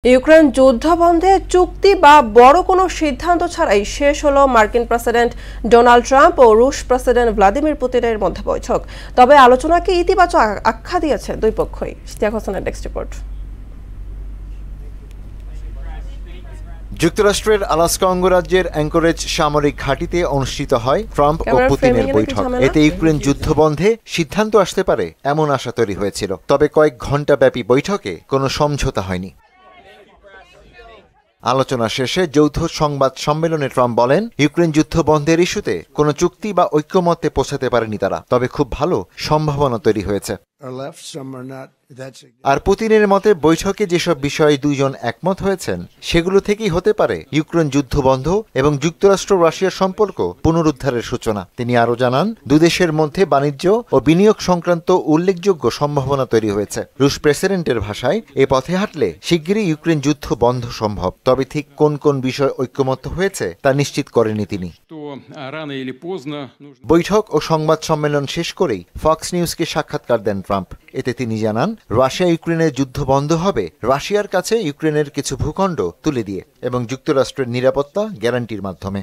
Ukraine যুদ্ধবন্ধে চুক্তি বা বড় কোনো সিদ্ধান্ত ছাড়াই শেষ হলো মার্কিন প্রেসিডেন্ট ডোনাল্ড ট্রাম্প ও রুশ প্রেসিডেন্ট ভ্লাদিমির পুতিনের মধ্যে বৈঠক। তবে আলোচনাকে ইতিবাচক আখ্যা দিয়েছে দুই পক্ষই। ইশতিয়াক হোসেনের নেক্সট রিপোর্ট। যুক্তরাষ্ট্রের আলাস্কা অঙ্গরাজ্যের অ্যাঙ্করেজ সামরিক ঘাঁটিতে অনুষ্ঠিত হয় ট্রাম্প ও পুতিনের বৈঠক। এতে ইউক্রেন যুদ্ধবন্ধে সিদ্ধান্ত আসতে পারে এমন আশা তৈরি হয়েছিল। তবে কয়েক ঘণ্টাব্যাপী বৈঠকে কোনো সমঝোতা হয়নি। আলোচনা শেষে যৌথ সংবাদ সম্মেলনে ট্রাম্প বলেন, ইউক্রেন যুদ্ধ বন্ধের ইস্যুতে কোনো চুক্তি বা ঐক্যমত্যে পৌঁছাতে পারেনি তারা, তবে খুব ভালো সম্ভাবনা তৈরি হয়েছে। আর পুতিনের মতে বৈঠকে যেসব বিষয়ে দুইজন একমত হয়েছেন সেগুলো থেকেই হতে পারে ইউক্রেন যুদ্ধ বন্ধ এবং যুক্তরাষ্ট্র রাশিয়ার সম্পর্ক পুনরুদ্ধারের সূচনা। তিনি আরও জানান, দুদেশের মধ্যে বাণিজ্য ও বিনিয়োগ সংক্রান্ত উল্লেখযোগ্য সম্ভাবনা তৈরি হয়েছে। রুশ প্রেসিডেন্টের ভাষায়, এ পথে হাঁটলে শিগগিরই ইউক্রেন যুদ্ধ বন্ধ সম্ভব। তবে ঠিক কোন কোন বিষয় ঐক্যমত্য হয়েছে তা নিশ্চিত করেনি তিনি। বৈঠক ও সংবাদ সম্মেলন শেষ করেই ফক্স নিউজকে সাক্ষাৎকার দেন ট্রাম্প। এতে তিনি জানান, রাশিয়া ইউক্রেনের যুদ্ধ বন্ধ হবে রাশিয়ার কাছে ইউক্রেনের কিছু ভূখণ্ড তুলে দিয়ে এবং যুক্তরাষ্ট্রের নিরাপত্তা গ্যারান্টির মাধ্যমে।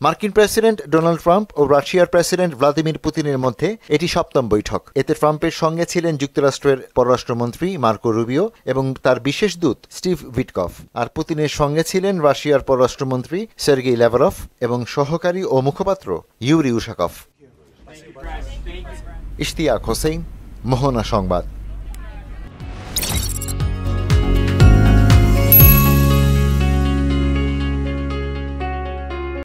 মার্কিন প্রেসিডেন্ট ডোনাল্ড ট্রাম্প ও রাশিয়ার প্রেসিডেন্ট ভ্লাদিমির পুতিনের মধ্যে এটি ৭ম বৈঠক। এতে ট্রাম্পের সঙ্গে ছিলেন যুক্তরাষ্ট্রের পররাষ্ট্রমন্ত্রী মার্কো রুবিও এবং তার বিশেষ দূত স্টিভ উইটকফ। আর পুতিনের সঙ্গে ছিলেন রাশিয়ার পররাষ্ট্রমন্ত্রী সের্গেই ল্যাভরভ এবং সহকারী ও মুখপাত্র ইউরি উশাকভ। ইশতিয়াক হোসেন, মোহনা সংবাদ।